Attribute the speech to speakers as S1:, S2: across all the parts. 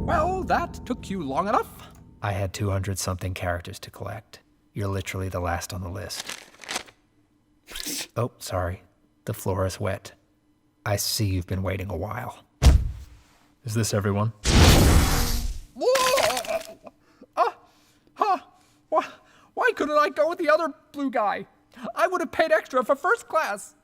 S1: Well, that took you long enough.
S2: I had 200-something characters to collect. You're literally the last on the list. Oh, sorry. The floor is wet. I see you've been waiting a while. Is this everyone?
S1: Why couldn't I go with the other blue guy? I would have paid extra for first class.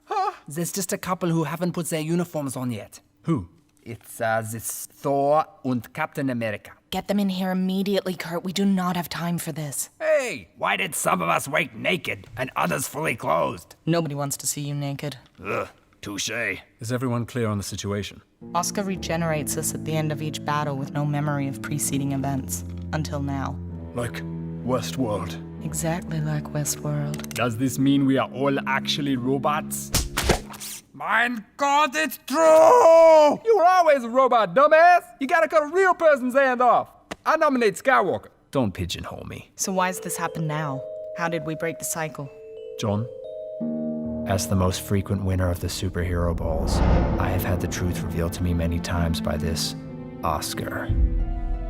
S3: There's just a couple who haven't put their uniforms on yet.
S2: Who?
S3: It's this Thor and Captain America.
S4: Get them in here immediately, Kurt. We do not have time for this.
S3: Hey, why did some of us wait naked and others fully clothed?
S4: Nobody wants to see you naked.
S3: Ugh, touché.
S2: Is everyone clear on the situation?
S4: Oscar regenerates us at the end of each battle with no memory of preceding events. Until now.
S2: Like Westworld.
S4: Exactly like Westworld.
S1: Does this mean we are all actually robots?
S3: Mein Gott, it's true!
S1: You were always a robot, dumbass! You gotta cut a real person's hand off! I nominate Skywalker.
S2: Don't pigeonhole me.
S4: So why's this happen now? How did we break the cycle?
S2: John? As the most frequent winner of the superhero balls, I have had the truth revealed to me many times by this Oscar.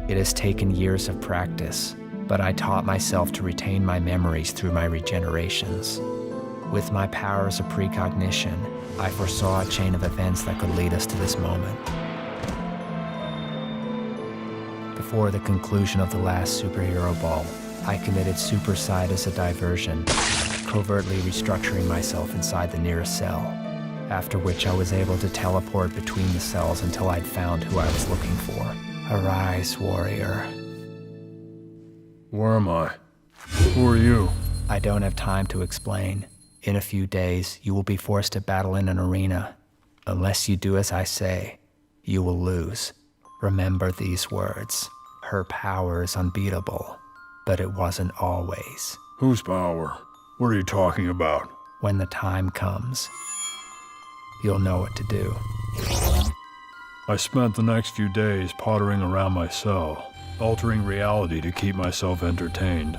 S2: It has taken years of practice, but I taught myself to retain my memories through my regenerations. With my powers of precognition, I foresaw a chain of events that could lead us to this moment. Before the conclusion of the last superhero ball, I committed supercide as a diversion, covertly restructuring myself inside the nearest cell, after which I was able to teleport between the cells until I'd found who I was looking for. Arise, warrior.
S5: Where am I? Who are you?
S2: I don't have time to explain. In a few days, you will be forced to battle in an arena. Unless you do as I say, you will lose. Remember these words. Her power is unbeatable, but it wasn't always.
S5: Whose power? What are you talking about?
S2: When the time comes, you'll know what to do.
S5: I spent the next few days pottering around my cell, altering reality to keep myself entertained.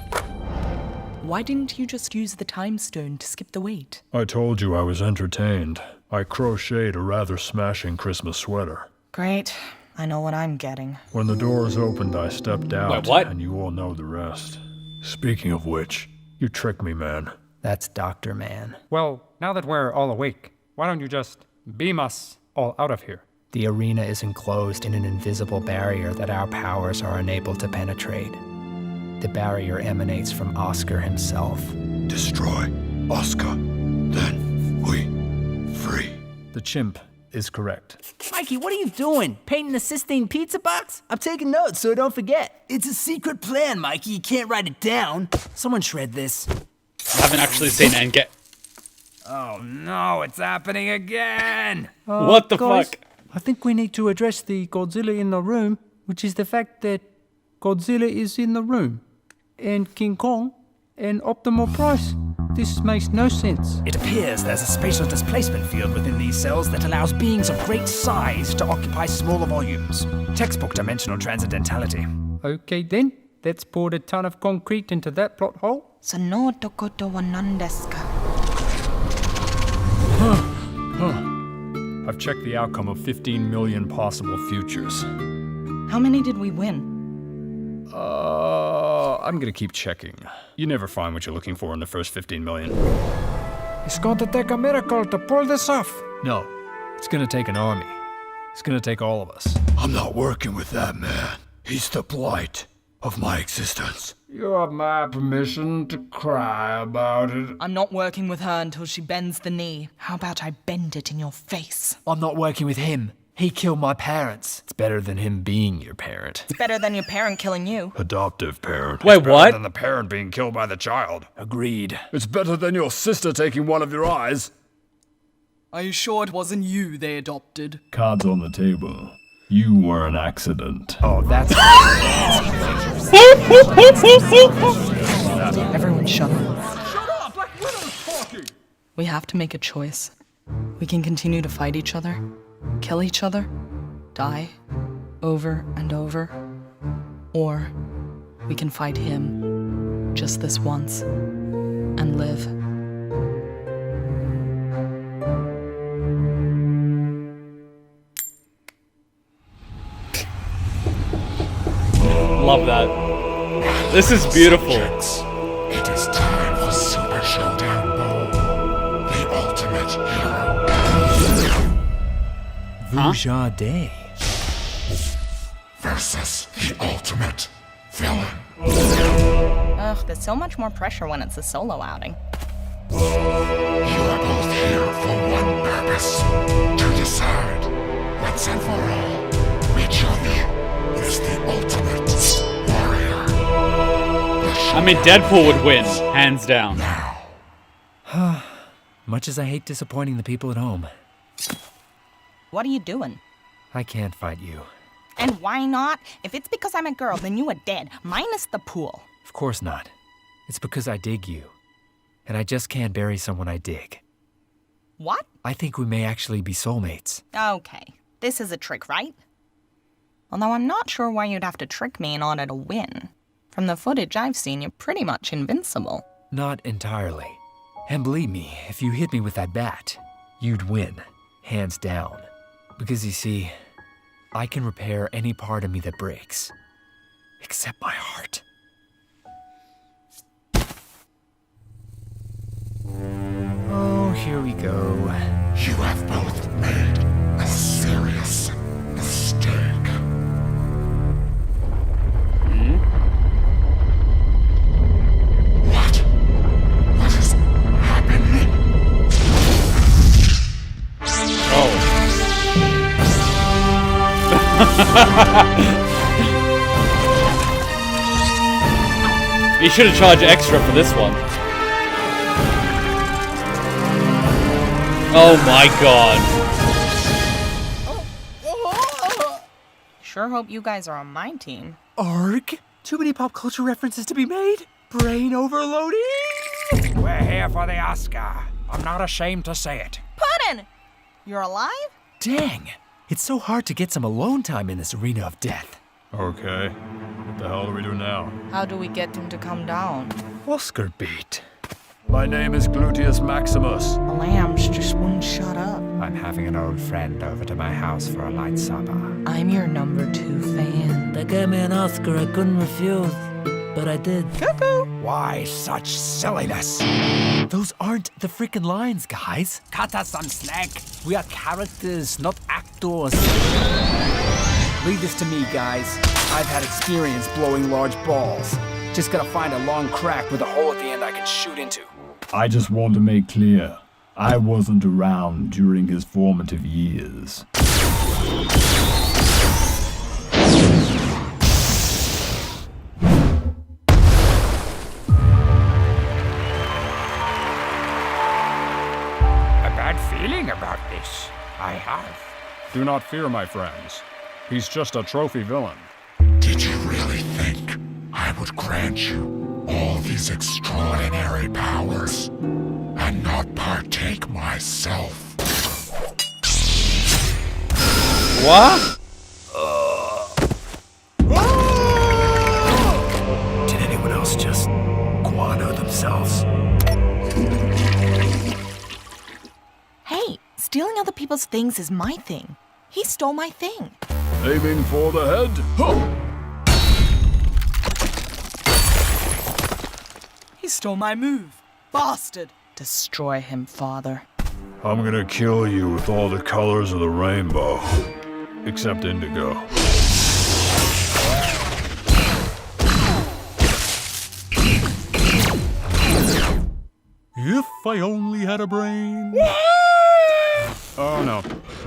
S4: Why didn't you just use the time stone to skip the wait?
S5: I told you I was entertained. I crocheted a rather smashing Christmas sweater.
S4: Great. I know what I'm getting.
S5: When the doors opened, I stepped out,
S6: Wait, what?
S5: and you all know the rest. Speaking of which, you tricked me, man.
S2: That's Dr. Man.
S1: Well, now that we're all awake, why don't you just beam us all out of here?
S2: The arena is enclosed in an invisible barrier that our powers are unable to penetrate. The barrier emanates from Oscar himself.
S5: Destroy Oscar, then we free.
S2: The chimp is correct.
S3: Mikey, what are you doing? Painting the Sistine pizza box? I'm taking notes so I don't forget. It's a secret plan, Mikey. You can't write it down. Someone shred this.
S6: I haven't actually seen Endgame.
S3: Oh no, it's happening again!
S6: What the
S7: guys,
S6: fuck?
S7: I think we need to address the Godzilla in the room, which is the fact that Godzilla is in the room, and King Kong, and Optimal Price. This makes no sense.
S3: It appears there's a spatial displacement field within these cells that allows beings of great size to occupy smaller volumes. Textbook dimensional transcendentality.
S7: Okay then, let's pour a ton of concrete into that plot hole.
S4: No tokoto wa nan desu ka?
S5: I've checked the outcome of 15 million possible futures.
S4: How many did we win?
S5: I'm gonna keep checking. You never find what you're looking for in the first 15 million.
S7: It's going to take a miracle to pull this off.
S2: No, it's gonna take an army. It's gonna take all of us.
S5: I'm not working with that man. He's the blight of my existence.
S1: You have my permission to cry about it.
S4: I'm not working with her until she bends the knee. How about I bend it in your face?
S2: I'm not working with him. He killed my parents. It's better than him being your parent.
S4: It's better than your parent killing you.
S5: Adoptive parent.
S6: Wait,
S5: Better
S6: what?
S5: than the parent being killed by the child.
S2: Agreed.
S5: It's better than your sister taking one of your eyes.
S4: Are you sure it wasn't you they adopted?
S5: Cards on the table. You were an accident.
S2: Oh, that's...
S4: Everyone shut up.
S1: Shut up! Black Widow's talking!
S4: We have to make a choice. We can continue to fight each other, kill each other, die, over and over. Or we can fight him, just this once, and live.
S6: love that. This is beautiful.
S8: It is time for super-showdown-bowl. The ultimate hero.
S2: Vujade.
S8: Versus the ultimate villain.
S9: Ugh, there's so much more pressure when it's a solo outing.
S8: You are both here for one purpose. To decide, once and for all, which of you is the ultimate warrior.
S6: I mean, Deadpool would win, hands down.
S2: Much as I hate disappointing the people at home,
S9: What are you doing?
S2: I can't fight you.
S9: And why not? If it's because I'm a girl, then you are dead, minus the pool.
S2: Of course not. It's because I dig you. And I just can't bury someone I dig.
S9: What?
S2: I think we may actually be soulmates.
S9: Okay, this is a trick, right? Although I'm not sure why you'd have to trick me in order to win. From the footage I've seen, you're pretty much invincible.
S2: Not entirely. And believe me, if you hit me with that bat, you'd win. Hands down. Because you see, I can repair any part of me that breaks. Except my heart. Oh, here we go.
S8: You have both made a serious mistake. What is happening?
S6: Oh. You should have charged extra for this one. Oh my god.
S9: Sure hope you guys are on my team.
S2: Arg? Too many pop culture references to be made? Brain overloading?
S1: We're here for the Oscar. I'm not ashamed to say it.
S9: Puddin'! You're alive?
S2: Dang! It's so hard to get some alone time in this arena of death.
S5: Okay. What the hell do we do now?
S4: How do we get him to come down?
S2: Oscar beat.
S5: My name is Gluteus Maximus.
S4: The lambs just wouldn't shut up.
S2: I'm having an old friend over to my house for a light supper.
S4: I'm your number 2 fan. They gave me an Oscar I couldn't refuse, but I did.
S2: Cuckoo! Why such silliness? Those aren't the frickin' lines, guys.
S3: Cut us some slack. We are characters, not actors.
S1: Leave this to me, guys. I've had experience blowing large balls. Just gotta find a long crack with a hole at the end I can shoot into.
S5: I just want to make clear, I wasn't around during his formative years.
S1: A bad feeling about this. I have.
S5: Do not fear, my friends. He's just a trophy villain.
S8: Did you really think I would grant you all these extraordinary powers and not partake myself?
S6: What?
S2: Did anyone else just guano themselves?
S9: Hey, stealing other people's things is my thing. He stole my thing.
S5: Aiming for the head. Huh!
S4: He stole my move. Bastard. Destroy him, father.
S5: I'm gonna kill you with all the colors of the rainbow. Except indigo. If I only had a brain. Oh no.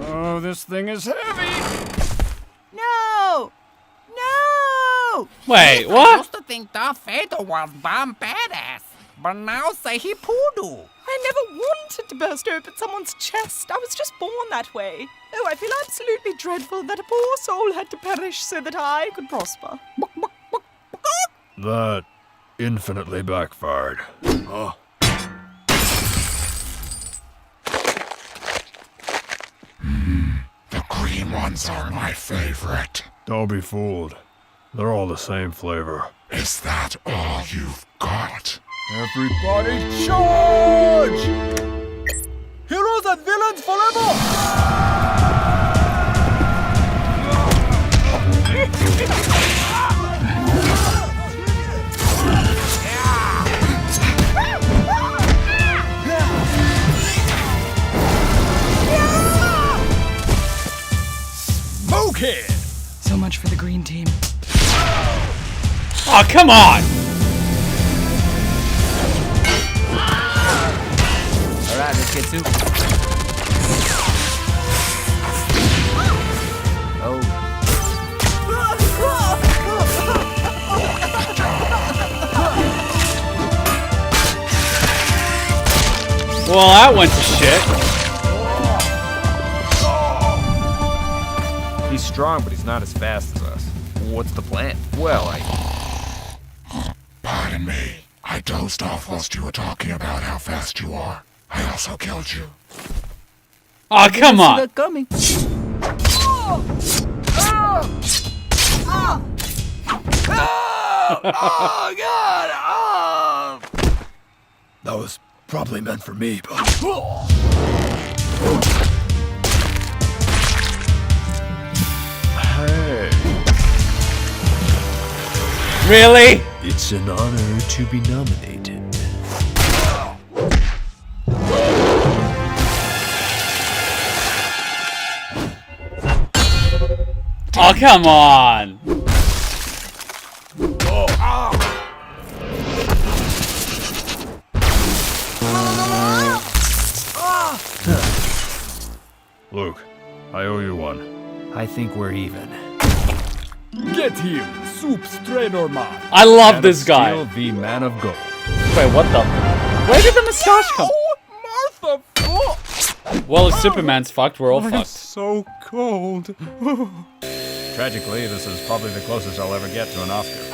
S5: Oh, this thing is heavy.
S9: No! No!
S6: Wait,
S1: I
S6: what?
S1: used to think Darth Vader was damn badass, but now say he poodoo.
S4: I never wanted to burst open someone's chest. I was just born that way. Oh, I feel absolutely dreadful that a poor soul had to perish so that I could prosper.
S5: That infinitely backfired. Huh?
S8: The green ones are my favorite.
S5: Don't be fooled. They're all the same flavor.
S8: Is that all you've got?
S1: Everybody charge! Heroes and villains forever! kid.
S4: So much for the green team.
S6: Oh, come on!
S1: Alright, let's get to it. Oh.
S6: Well, that went to shit.
S2: He's strong, but he's not as fast as us. What's the plan? Well,
S8: Pardon me. I dozed off whilst you were talking about how fast you are. I also killed you.
S6: Oh, come on!
S7: Coming.
S1: Oh, God! Oh!
S10: That was probably meant for me, but...
S2: Hey.
S6: Really?
S10: It's an honor to be nominated.
S6: Oh, come on!
S5: Luke, I owe you one.
S2: I think we're even.
S1: Get him! Soup straight or mine.
S6: I love
S5: Man
S6: this
S5: of
S6: guy.
S5: Steel v. Man of Gold.
S6: Wait, what the? Where did the mustache come?
S1: Martha! Oh.
S6: Well, if Superman's fucked, we're all fucked.
S7: So cold.
S5: Tragically, this is probably the closest I'll ever get to an Oscar.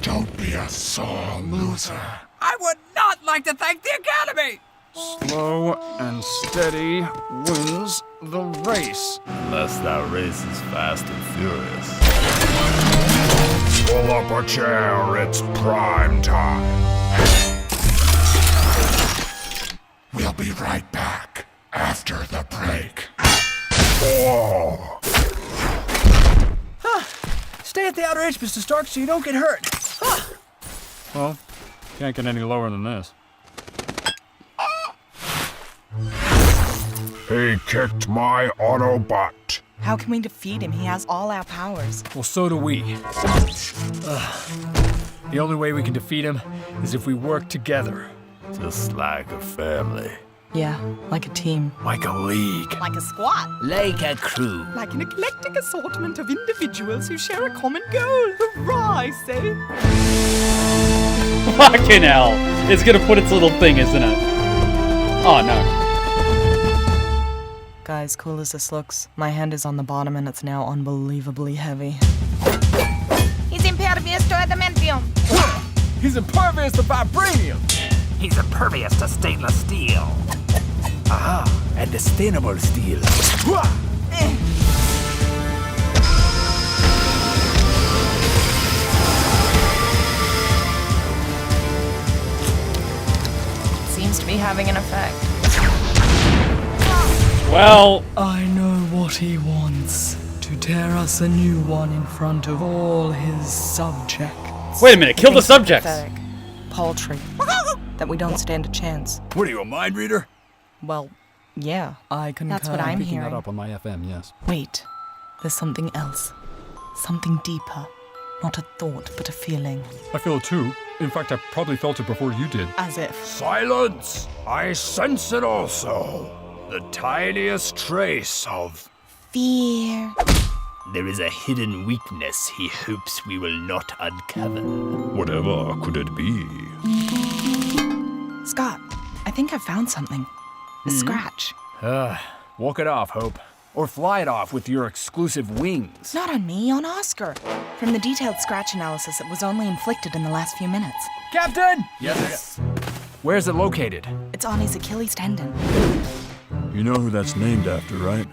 S8: Don't be a sore loser.
S1: I would not like to thank the Academy!
S10: Slow and steady wins the race.
S5: Unless that race is fast and furious.
S8: Pull up a chair, it's prime time. We'll be right back after the break. Oh.
S1: Stay at the outer edge, Mr. Stark, so you don't get hurt.
S5: Well, can't get any lower than this.
S8: He kicked my Autobot.
S9: How can we defeat him? He has all our powers.
S1: Well, so do we. The only way we can defeat him is if we work together.
S10: Just like a family.
S4: Yeah, like a team.
S10: Like a league.
S9: Like a squad.
S3: Like a crew.
S9: Like an eclectic assortment of individuals who share a common goal. Hurrah, I say.
S6: Fucking hell. It's gonna put its little thing, isn't it? Oh, no.
S4: Guys, cool as this looks, my hand is on the bottom and it's now unbelievably heavy.
S9: He's impervious to adamantium.
S1: He's impervious to vibranium.
S3: He's impervious to stainless steel. Aha, and sustainable steel.
S9: Seems to be having an effect.
S6: Well,
S4: I know what he wants. To tear us a new one in front of all his subjects.
S6: wait a minute. Kill the subjects.
S4: Pathetic. Paltry. That we don't stand a chance.
S10: What are you, a mind reader?
S4: Well, yeah, I concur.
S9: That's what I'm
S5: Picking
S9: hearing.
S5: that up on my FM, yes.
S4: Wait, there's something else. Something deeper. Not a thought, but a feeling.
S5: I feel it too. In fact, I probably felt it before you did.
S4: As if.
S10: Silence! I sense it also. The tiniest trace of...
S9: Fear.
S3: There is a hidden weakness he hopes we will not uncover.
S5: Whatever could it be?
S4: Scott, I think I found something. A scratch.
S1: Walk it off, Hope. Or fly it off with your exclusive wings.
S9: Not on me, on Oscar. From the detailed scratch analysis, it was only inflicted in the last few minutes.
S1: Captain! Yes. Where's it located?
S9: It's on his Achilles tendon.
S5: You know who that's named after, right?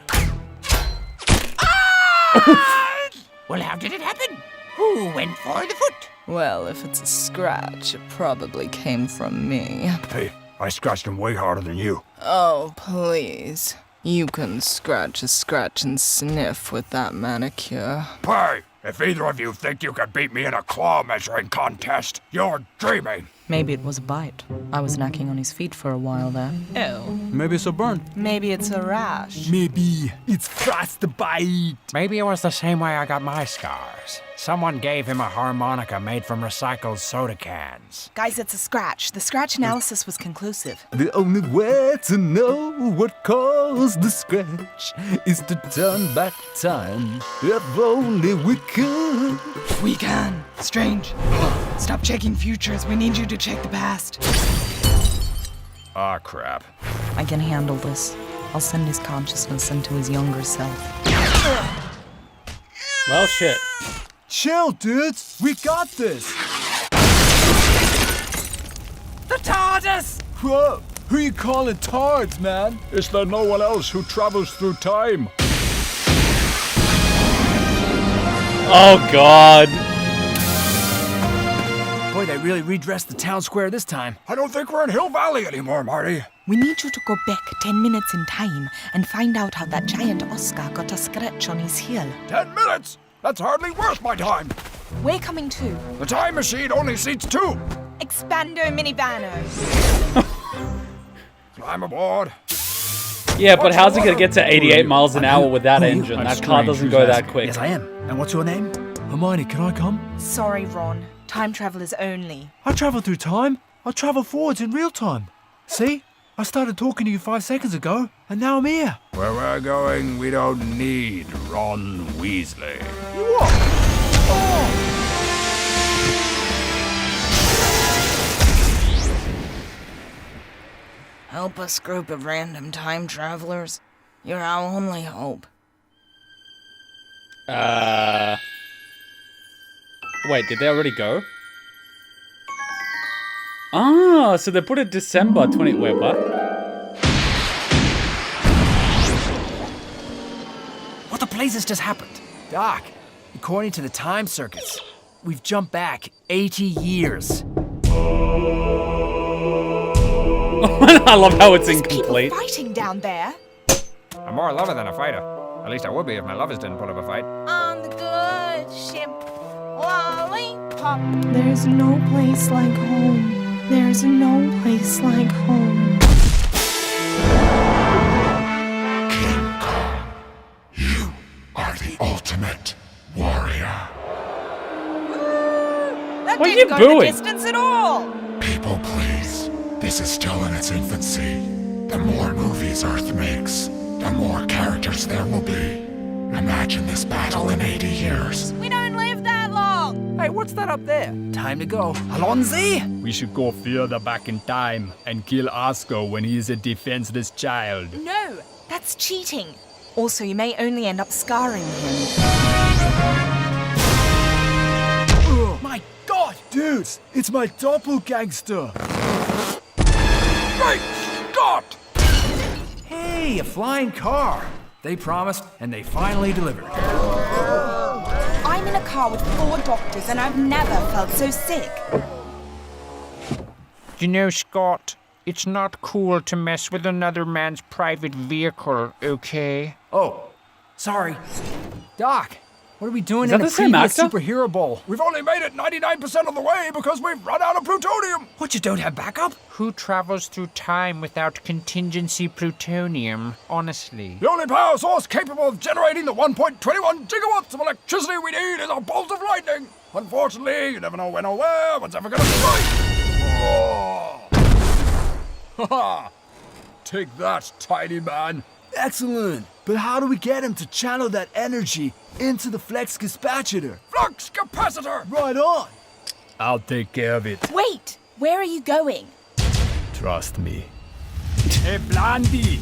S3: Well, how did it happen? Who went for the foot?
S4: Well, if it's a scratch, it probably came from me.
S10: Hey, I scratched him way harder than you.
S4: Oh, please. You can scratch a scratch and sniff with that manicure.
S8: Hey, if either of you think you can beat me in a claw measuring contest, you're dreaming.
S4: Maybe it was a bite. I was knacking on his feet for a while there.
S9: Oh,
S7: Maybe it's a burn.
S9: maybe it's a rash.
S1: Maybe it's frostbite.
S2: Maybe it was the same way I got my scars. Someone gave him a harmonica made from recycled soda cans.
S9: Guys, it's a scratch. The scratch analysis was conclusive.
S1: The only way to know what caused the scratch is to turn back time. If only we could.
S9: We can. Strange. Stop checking futures. We need you to check the past.
S2: Ah, crap.
S4: I can handle this. I'll send his consciousness into his younger self.
S6: Well, shit.
S1: Chill, dudes. We got this.
S3: The TARDIS!
S1: Whoa. Who you calling tards, man?
S5: Is there no one else who travels through time?
S6: Oh, God.
S1: Boy, they really redressed the town square this time.
S10: I don't think we're in Hill Valley anymore, Marty.
S9: We need you to go back 10 minutes in time and find out how that giant Oscar got a scratch on his heel.
S10: 10 minutes? That's hardly worth my time.
S9: We're coming too.
S10: The time machine only seats 2.
S9: Expando minivano.
S10: Climb aboard.
S6: Yeah, but how's he gonna get to 88 miles an hour with that engine?
S5: I'm
S6: That car
S5: strange.
S6: doesn't
S5: Who's
S6: go that
S5: asking?
S6: quick.
S1: Yes, I am. And what's your name? Hermione, can I come?
S9: Sorry, Ron. Time travelers only.
S7: I travel through time. I travel forwards in real time. See? I started talking to you 5 seconds ago, and now I'm here.
S10: Where we're going, we don't need Ron Weasley.
S9: Help us, group of random time travelers. You're our only hope.
S6: Wait, did they already go? Ah, so they put it December 20. Wait, what?
S1: What the blazes just happened? Doc, according to the time circuits, we've jumped back 80 years.
S6: I love how it's
S9: There's people
S6: incomplete.
S9: fighting down there.
S2: I'm more a lover than a fighter. At least I would be if my lovers didn't put up a fight.
S9: On the good ship, lollipop.
S4: There's no place like home. There's no place like home.
S8: King Kong, you are the ultimate warrior.
S9: That
S6: What are
S9: didn't
S6: you
S9: go
S6: booing?
S9: the distance at all.
S8: People, please. This is still in its infancy. The more movies Earth makes, the more characters there will be. Imagine this battle in 80 years.
S9: We don't live that long.
S1: Hey, what's that up there? Time to go. Alonzi?
S5: We should go further back in time and kill Oscar when he is a defenseless child.
S9: No, that's cheating. Also, you may only end up scarring him.
S1: Oh my god! Dudes, it's my doppelgangster!
S10: Great Scott!
S1: Hey, a flying car! They promised, and they finally delivered.
S9: I'm in a car with 4 doctors, and I've never felt so sick.
S2: You know, Scott, it's not cool to mess with another man's private vehicle, okay?
S1: Oh, sorry. Doc, what are we doing
S6: Is
S1: in
S6: that
S1: a
S6: the same
S1: previous
S6: actor?
S1: superhero bowl?
S10: We've only made it 99% of the way because we've run out of plutonium.
S1: What, you don't have backup?
S2: Who travels through time without contingency plutonium, honestly?
S10: The only power source capable of generating the 1.21 gigawatts of electricity we need is a bolt of lightning. Unfortunately, you never know when or where one's ever gonna strike. Ha! Take that, tiny man.
S1: Excellent. But how do we get him to channel that energy into the Flex capacitor?
S10: Flux capacitor!
S1: Right on.
S5: I'll take care of it.
S9: Wait, where are you going?
S5: Trust me.
S1: Hey, Blondie.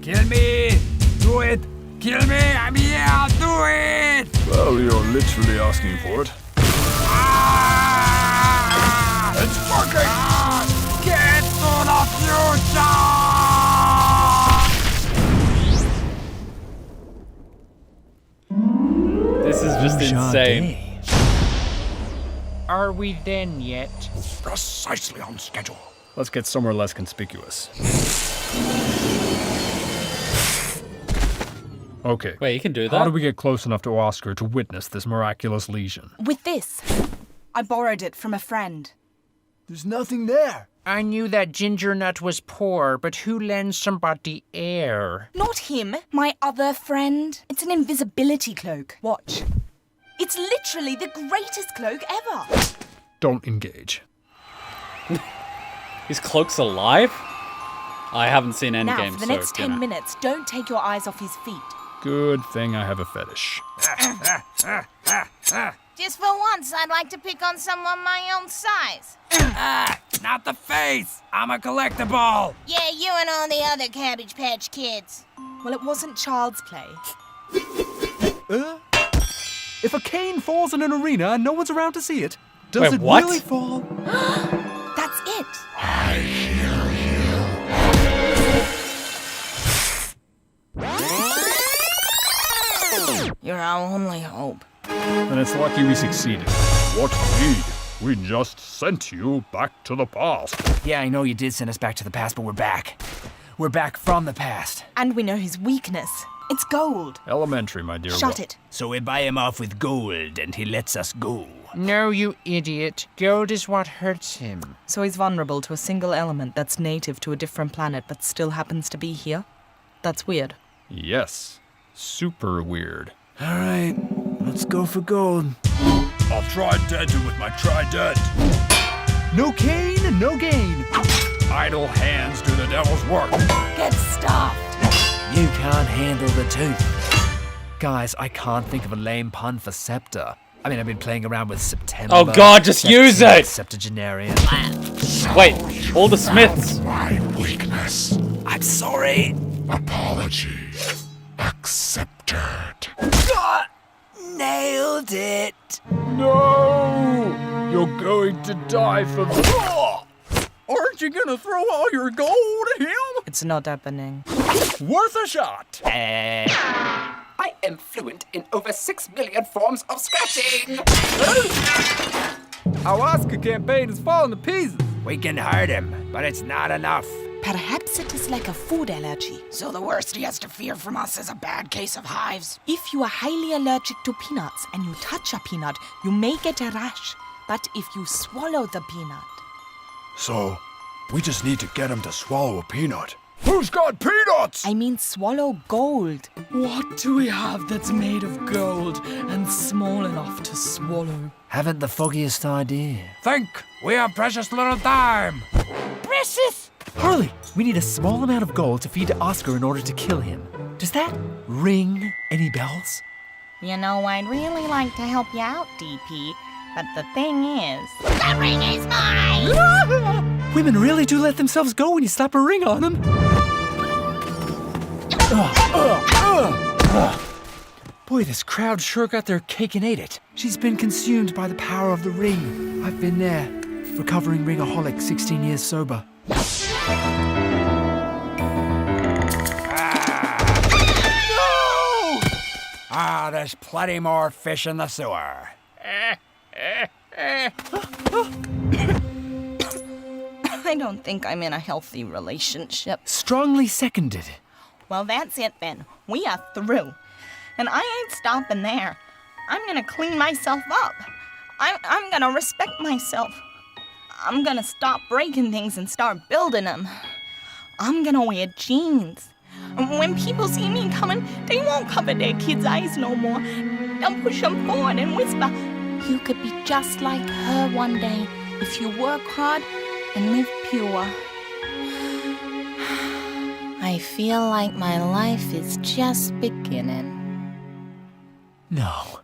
S1: Kill me. Do it. Kill me. I'm here. Do it.
S5: Well, you're literally asking for it.
S10: It's working!
S1: Get to the future.
S6: This is just insane.
S2: Are we then yet?
S10: Precisely on schedule.
S5: Let's get somewhere less conspicuous. Okay.
S6: Wait, you can do
S5: How
S6: that?
S5: do we get close enough to Oscar to witness this miraculous lesion?
S9: With this. I borrowed it from a friend.
S1: There's nothing there.
S2: I knew that Ginger Nut was poor, but who lends somebody air?
S11: Not him, my other friend. It's an invisibility cloak. Watch. It's literally the greatest cloak ever.
S5: Don't engage.
S6: His cloak's alive? I haven't seen Endgame,
S11: Now, for the next 10 minutes, don't take your eyes off his feet.
S5: Good thing I have a fetish.
S12: Just for once, I'd like to pick on someone my own size.
S1: Not the face. I'm a collectible.
S12: Yeah, you and all the other Cabbage Patch Kids.
S11: Well, it wasn't child's play.
S7: If a cane falls in an arena and no one's around to see it, does
S6: Wait,
S7: it
S6: what?
S7: really fall?
S11: That's it.
S8: I hear you.
S9: You're our only hope.
S5: And it's lucky we succeeded. What we? We just sent you back to the past.
S1: Yeah, I know you did send us back to the past, but we're back. We're back from the past.
S11: And we know his weakness. It's gold.
S5: Elementary, my dear.
S11: Shut it.
S3: So we buy him off with gold and he lets us go.
S2: No, you idiot. Gold is what hurts him.
S4: So he's vulnerable to a single element that's native to a different planet but still happens to be here? That's weird.
S5: Yes. Super weird.
S1: All right, let's go for gold.
S10: I'll try denting with my trident.
S7: No cane, no gain.
S10: Idle hands do the devil's work.
S11: Get stuffed.
S1: You can't handle the tooth. Guys, I can't think of a lame pun for scepter. I mean, I've been playing around with September.
S6: Oh God, just use it!
S1: Septuagenarian.
S6: Wait, all the Smiths.
S8: My weakness.
S1: I'm sorry.
S8: Apology accepted.
S1: Nailed it.
S10: No! You're going to die for this. Aren't you gonna throw all your gold at him?
S4: It's not happening.
S10: Worth a shot.
S1: I am fluent in over 6 million forms of scratching.
S7: Our Oscar campaign is falling to pieces.
S1: We can hurt him, but it's not enough.
S11: Perhaps it is like a food allergy.
S3: So the worst he has to fear from us is a bad case of hives?
S11: If you are highly allergic to peanuts and you touch a peanut, you may get a rash. But if you swallow the peanut...
S10: So, we just need to get him to swallow a peanut. Who's got peanuts?
S11: I mean swallow gold.
S4: What do we have that's made of gold and small enough to swallow?
S1: Haven't the foggiest idea.
S10: Think, we have precious little time.
S11: Precious!
S1: Harley, we need a small amount of gold to feed to Oscar in order to kill him. Does that ring any bells?
S9: You know, I'd really like to help you out, DP, but the thing is... The ring is mine!
S1: Women really do let themselves go when you slap a ring on them. Boy, this crowd sure got their cake and ate it. She's been consumed by the power of the ring. I've been there. Recovering ringaholic, 16 years sober.
S10: Ah, there's plenty more fish in the sewer.
S9: I don't think I'm in a healthy relationship.
S1: Strongly seconded.
S9: Well, that's it then. We are through. And I ain't stopping there. I'm gonna clean myself up. I'm gonna respect myself. I'm gonna stop breaking things and start building them. I'm gonna wear jeans. When people see me coming, they won't cover their kids' eyes no more. They'll push them forward and whisper, "You could be just like her one day if you work hard and live pure." I feel like my life is just beginning.
S1: No.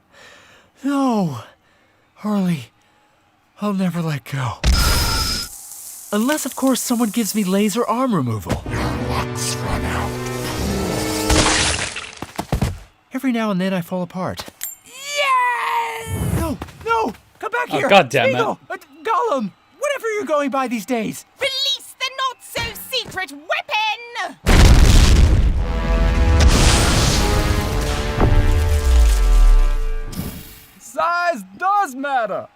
S1: Harley, I'll never let go. Unless, of course, someone gives me laser arm removal.
S8: Your luck's run out.
S1: Every now and then I fall apart.
S11: Yes!
S7: No! Come back here!
S6: God damn it.
S7: Eagle, Gollum! Whatever you're going by these days.
S12: Release the not-so-secret weapon!
S7: Size does matter!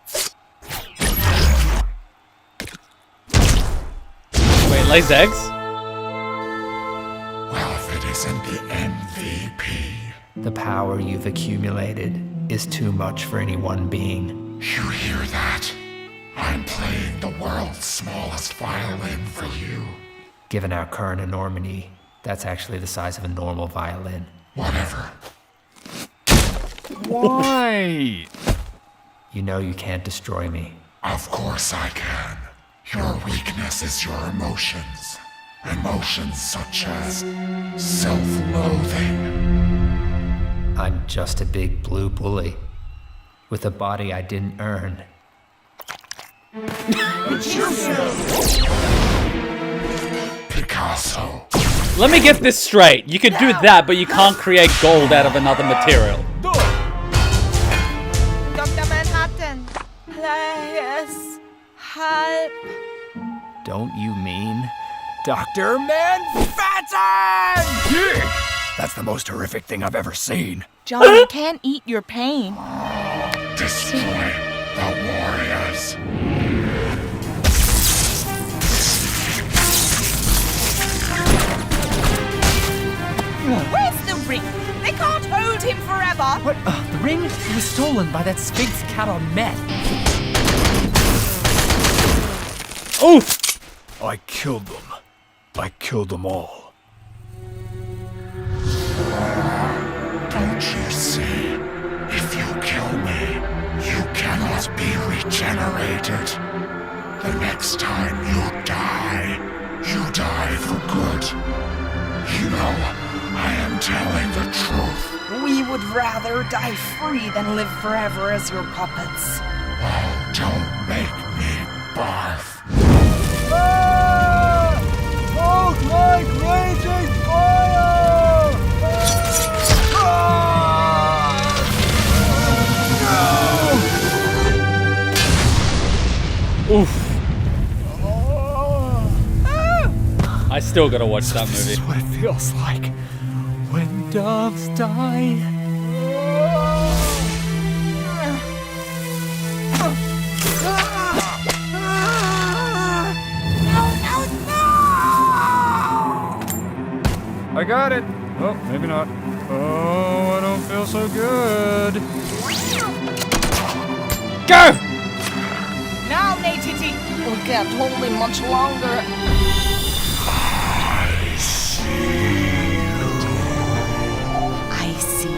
S6: Wait, lays eggs?
S8: Well, if it isn't the MVP.
S2: The power you've accumulated is too much for any one being.
S8: You hear that? I I'm playing the world's smallest violin for you.
S2: Given our current enormity, that's actually the size of a normal violin.
S8: Whatever.
S5: Why?
S2: You know you can't destroy me.
S8: Of course I can. Your weakness is your emotions. Emotions such as self-loathing.
S2: I'm just a big blue bully with a body I didn't earn.
S8: Picasso.
S6: Let me get this straight. You can do that, but you can't create gold out of another material.
S12: Dr. Manhattan, please help.
S1: Don't you mean Dr. Manfattan? Yeah! That's the most horrific thing I've ever seen.
S11: John, you can't eat your pain.
S8: Destroy the warriors.
S11: Where's the ring? They can't hold him forever.
S1: What? The ring? It was stolen by that Sphinx cat on meth.
S6: Oof!
S5: I killed them. I killed them all.
S8: Don't you see? If you kill me, you cannot be regenerated. The next time you die for good. You know, I am telling the truth.
S11: We would rather die free than live forever as your puppets.
S8: Oh, don't make me barf.
S7: Smoke like raging fire!
S6: Oof. I still gotta watch that
S1: This
S6: movie.
S1: is what it feels like when doves die.
S5: I got it. Oh, maybe not. Oh, I don't feel so good.
S6: Go!
S11: Now, Natiti, we can't hold him much longer. I see.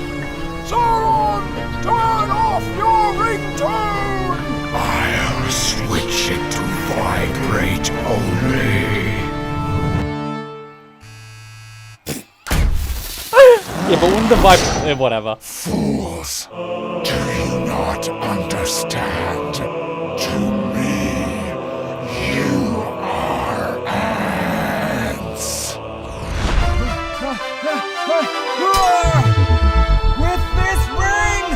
S10: Sauron, turn off your ringtone!
S8: I'll switch it to vibrate only.
S6: Yeah, but when the vibe... whatever.
S8: Fools, do you not understand? To me, you are ants.
S7: With this ring,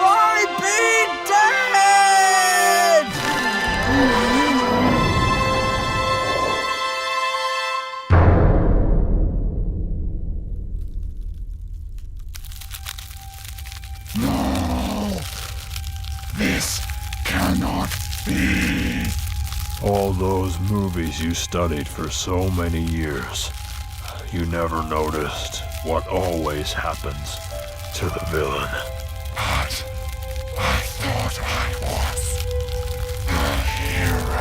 S7: I be dead!
S8: No, this cannot be.
S5: All those movies you studied for so many years. You never noticed what always happens to the villain.
S8: But I thought I was the hero.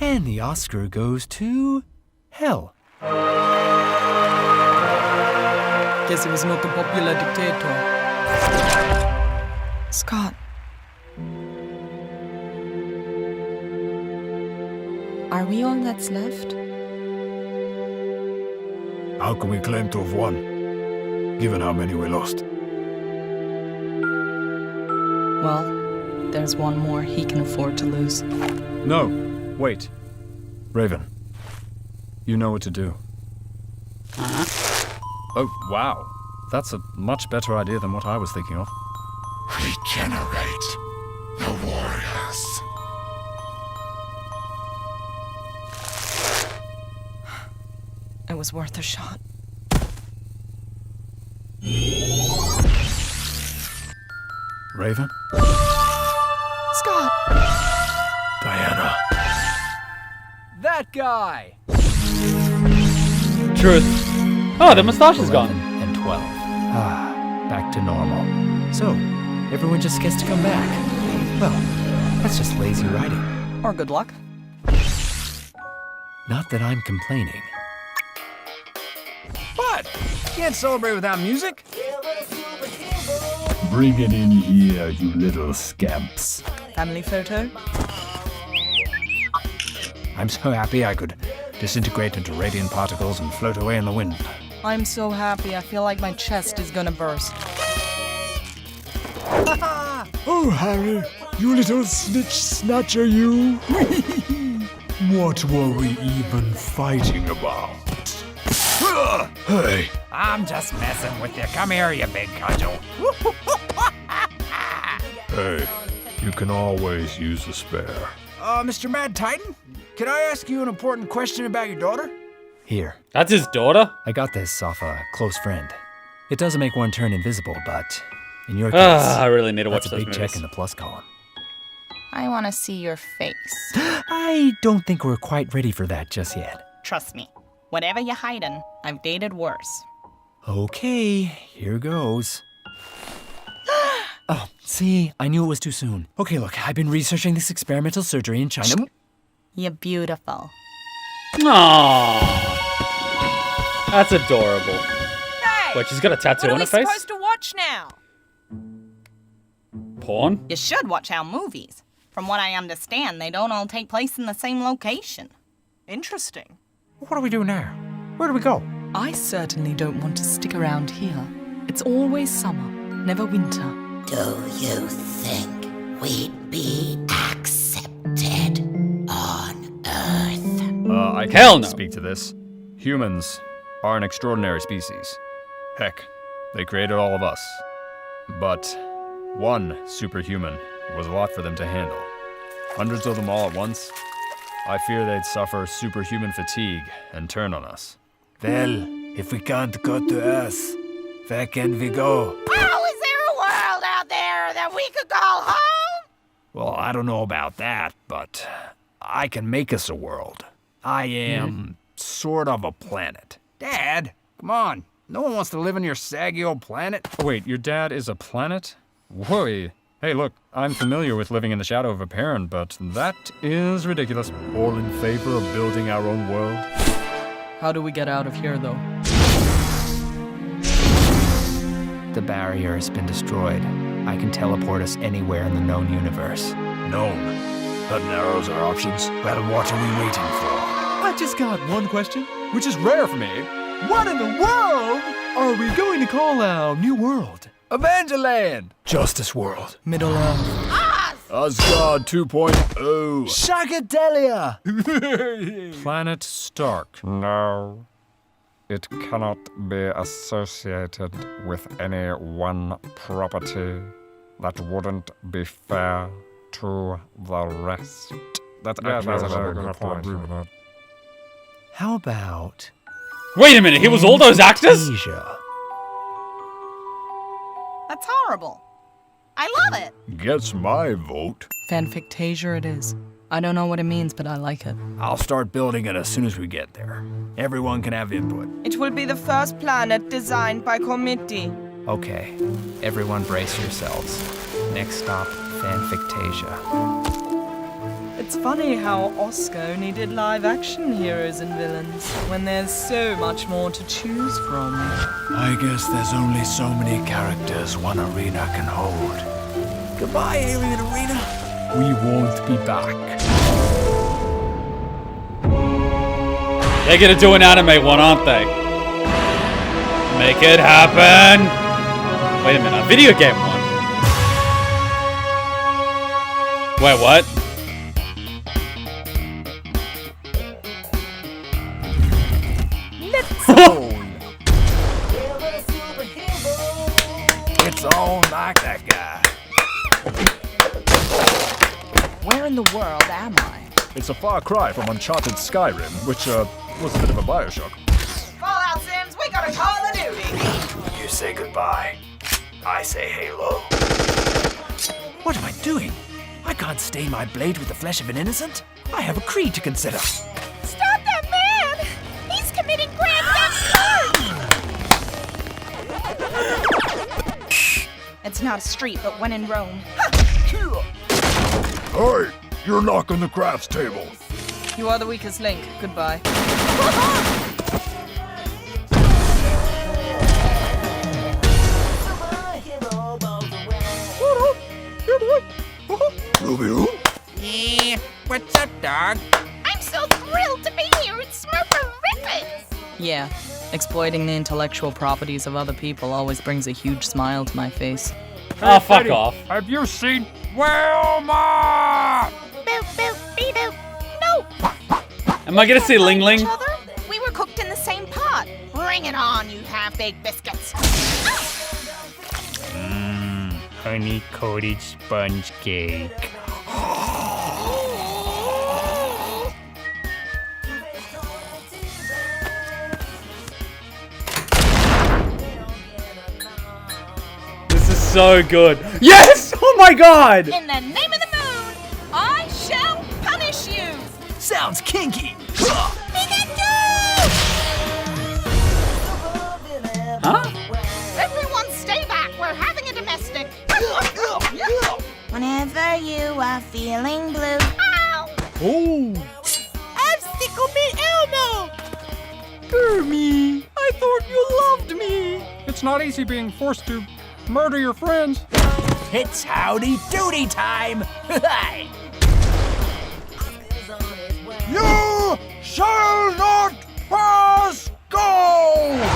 S1: And the Oscar goes to hell.
S4: Guess he was not a popular dictator. Scott.
S11: Are we all that's left?
S5: How can we claim to have won, given how many we lost?
S4: Well, there's one more he can afford to lose.
S5: No, wait. Raven, you know what to do. Oh, wow. That's a much better idea than what I was thinking of.
S8: Regenerate the warriors.
S11: It was worth a shot.
S5: Raven?
S11: Scott!
S5: Diana.
S1: That guy!
S6: Truth. Oh, the mustache is gone.
S2: And 12. Back to normal. So, everyone just gets to come back. Well, that's just lazy writing.
S4: Or good luck.
S2: Not that I'm complaining.
S10: What? Can't celebrate without music?
S5: Bring it in here, you little scamps.
S4: Family photo?
S1: I'm so happy I could disintegrate into radiant particles and float away in the wind.
S4: I'm so happy. I feel like my chest is gonna burst.
S5: Oh, Harry, you little snitch snatcher, you. What were we even fighting about? Hey.
S1: I'm just messing with you. Come here, you big cudgel.
S5: Hey, you can always use a spare.
S10: Mr. Mad Titan? Can I ask you an important question about your daughter?
S2: Here.
S6: That's his daughter?
S2: I got this off a close friend. It doesn't make one turn invisible, but in your case,
S6: I really need to watch
S2: that's a
S6: those
S2: big
S6: movies.
S2: check in the plus column.
S9: I want to see your face.
S2: I don't think we're quite ready for that just yet.
S9: Trust me. Whatever you're hiding, I've dated worse.
S2: Okay, here goes. Oh, see, I knew it was too soon. Okay, look, I've been researching this experimental surgery in China.
S9: You're beautiful.
S6: Aww. That's adorable.
S11: Hey!
S6: Wait, she's got a tattoo on her face?
S11: What are we supposed to watch now?
S6: Porn?
S9: You should watch our movies. From what I understand, they don't all take place in the same location.
S11: Interesting.
S1: What do we do now? Where do we go?
S4: I certainly don't want to stick around here. It's always summer, never winter.
S12: Do you think we'd be accepted on Earth?
S13: I
S6: Hell
S13: can't
S6: no.
S13: speak to this. Humans are an extraordinary species. Heck, they created all of us. But one superhuman was a lot for them to handle. Hundreds of them all at once. I fear they'd suffer superhuman fatigue and turn on us.
S1: Well, if we can't go to Earth, where can we go?
S12: Oh, is there a world out there that we could call home?
S1: Well, I don't know about that, but I can make us a world. I am sort of a planet.
S10: Dad, come on. No one wants to live on your saggy old planet.
S13: Oh, wait, your dad is a planet? Whoa. Hey, look, I'm familiar with living in the shadow of a parent, but that is ridiculous. All in favor of building our own world?
S4: How do we get out of here, though?
S2: The barrier has been destroyed. I can teleport us anywhere in the known universe.
S5: Known. That narrows our options.
S1: Well, what are we waiting for?
S7: I just got one question, which is rare for me. What in the world are we going to call our new world?
S10: Evangeland!
S1: Justice World.
S4: Middle Earth.
S5: Asgard 2.0.
S1: Shagadelia!
S13: Planet Stark.
S5: No. It cannot be associated with any one property. That wouldn't be fair to the rest. That's a very good point.
S2: How about
S6: Wait a minute, he was all those actors?
S2: Asia?
S9: That's horrible. I love it.
S5: Gets my vote.
S4: Fanfictasia it is. I don't know what it means, but I like it.
S1: I'll start building it as soon as we get there. Everyone can have input.
S11: It will be the first planet designed by committee.
S2: Okay, everyone brace yourselves. Next stop, Fanfictasia.
S11: It's funny how Oscar only did live-action heroes and villains, when there's so much more to choose from.
S1: I guess there's only so many characters one arena can hold. Goodbye, Alien Arena.
S13: We won't be back.
S6: They're gonna do an anime one, aren't they? Make it happen! Wait a minute, a video game one? Wait, what?
S1: It's on like that guy.
S11: Where in the world am I?
S5: It's a far cry from Uncharted Skyrim, which was a bit of a Bioshock.
S11: Fallout Sims, we gotta call the duty!
S1: You say goodbye. I say Halo. What am I doing? I can't stain my blade with the flesh of an innocent. I have a creed to consider.
S12: Stop that man! He's committing grand theft
S9: It's not a street, but when in Rome.
S10: Hey, you're knocking the crafts table.
S4: You are the weakest link. Goodbye.
S12: Yeah, what's up, dog? I'm so thrilled to be here. It's smurferific.
S4: Yeah, exploiting the intellectual properties of other people always brings a huge smile to my face.
S6: Oh, fuck off.
S10: Have you seen Wilma?
S12: Boop, boop, beep, boop. No.
S6: Am I gonna see Ling Ling?
S9: Each other? We were cooked in the same pot.
S12: Bring it on, you half-baked biscuits.
S2: Honey-coated sponge cake.
S6: This is so good. Yes! Oh my god!
S9: In the name of the moon, I shall punish you.
S3: Sounds kinky.
S6: Huh?
S12: Everyone stay back. We're having a domestic. Whenever you are feeling blue. Ow!
S7: Oh,
S12: Obstacle me elbow.
S7: Gurmy, I thought you loved me. It's not easy being forced to murder your friends.
S3: It's howdy doody time.
S10: You shall not pass go!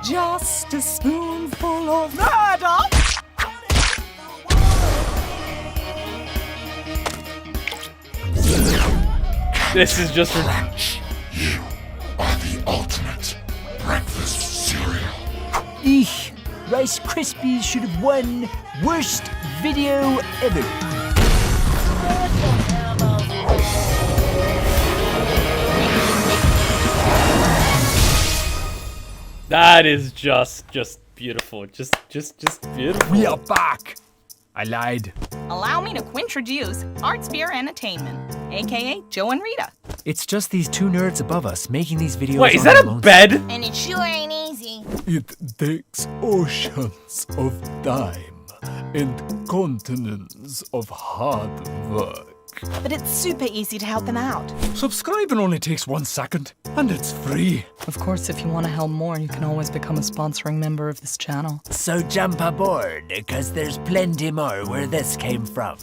S3: Just a spoonful of
S9: Murder?
S6: This is just...
S8: Crunch. You are the ultimate breakfast cereal.
S3: Eek. Rice Krispies should have won worst video ever.
S6: That is just beautiful. Just beautiful.
S1: We are back. I lied.
S9: Allow me to introduce Artsphere Entertainment, aka Joe and Rita.
S2: It's just these two nerds above us making these videos.
S6: Wait, is
S2: on
S6: that
S2: their
S6: a
S2: lonesome.
S6: bed?
S12: And it sure ain't easy.
S7: It takes oceans of time and continents of hard work.
S9: But it's super easy to help them out.
S7: Subscribing only takes 1 second, and it's free.
S4: Of course, if you want to help more, you can always become a sponsoring member of this channel.
S3: So jump aboard, because there's plenty more where this came from.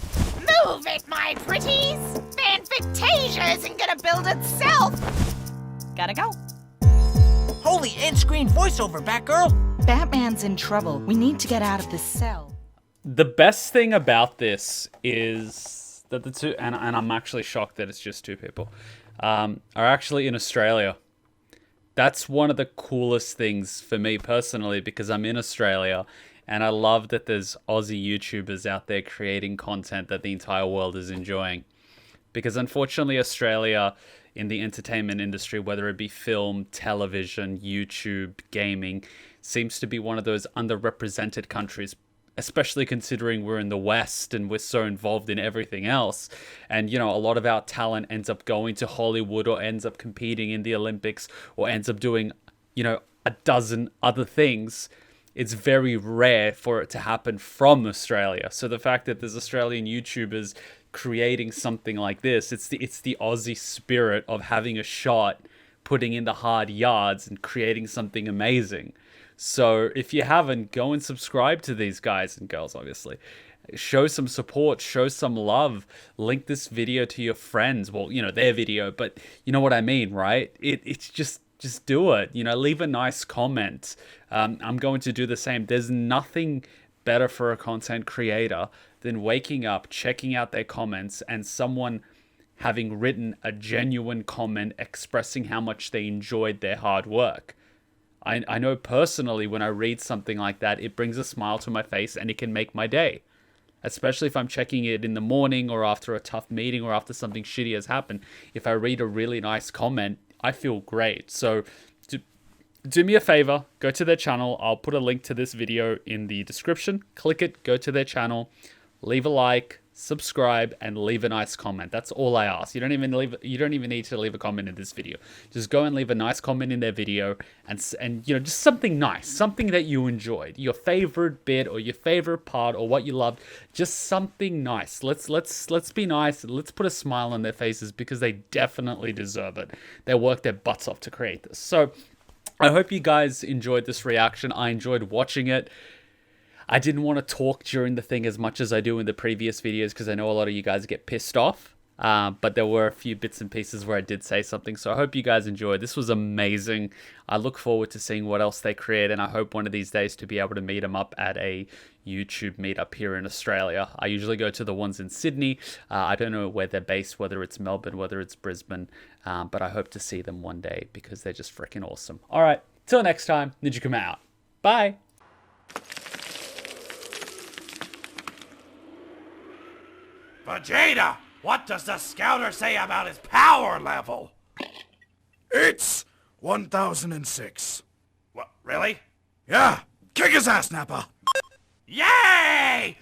S12: Move it, my pretties. Fanfictasia isn't gonna build itself.
S9: Gotta go.
S3: Holy end-screen voiceover, Batgirl!
S9: Batman's in trouble. We need to get out of this cell.
S6: The best thing about this is that the two, and I'm actually shocked that it's just two people, are actually in Australia. That's one of the coolest things for me personally, because I'm in Australia and I love that there's Aussie YouTubers out there creating content that the entire world is enjoying. Because unfortunately, Australia in the entertainment industry, whether it be film, television, YouTube, gaming, seems to be one of those underrepresented countries, especially considering we're in the West and we're so involved in everything else. And, you know, a lot of our talent ends up going to Hollywood or ends up competing in the Olympics or ends up doing, you know, a dozen other things. It's very rare for it to happen from Australia. So the fact that there's Australian YouTubers creating something like this, it's the Aussie spirit of having a shot, putting in the hard yards and creating something amazing. So if you haven't, go and subscribe to these guys and girls, obviously. Show some support, show some love, link this video to your friends. Well, you know, their video, but you know what I mean, right? It's just do it. You know, leave a nice comment. I'm going to do the same. There's nothing better for a content creator than waking up, checking out their comments, and someone having written a genuine comment expressing how much they enjoyed their hard work. I know personally when I read something like that, it brings a smile to my face and it can make my day. Especially if I'm checking it in the morning or after a tough meeting or after something shitty has happened. If I read a really nice comment, I feel great. So do me a favor, go to their channel. I'll put a link to this video in the description. Click it, go to their channel, leave a like, subscribe, and leave a nice comment. That's all I ask. You don't even need to leave a comment in this video. Just go and leave a nice comment in their video, and just something nice, something that you enjoyed, your favorite bit or your favorite part or what you loved. Just something nice. Let's be nice. Let's put a smile on their faces because they definitely deserve it. They worked their butts off to create this. So I hope you guys enjoyed this reaction. I enjoyed watching it. I didn't want to talk during the thing as much as I do in the previous videos because I know a lot of you guys get pissed off. But there were a few bits and pieces where I did say something. So I hope you guys enjoyed. This was amazing. I look forward to seeing what else they create. And I hope one of these days to be able to meet them up at a YouTube meetup here in Australia. I usually go to the ones in Sydney. I don't know where they're based, whether it's Melbourne, whether it's Brisbane. But I hope to see them one day because they're just freaking awesome. All right. Till next time, Ninja Kuma out. Bye.
S14: Vegeta, what does the scouter say about his power level?
S10: It's 1006.
S14: What, really?
S10: Yeah, kick his ass, Nappa.
S14: Yay!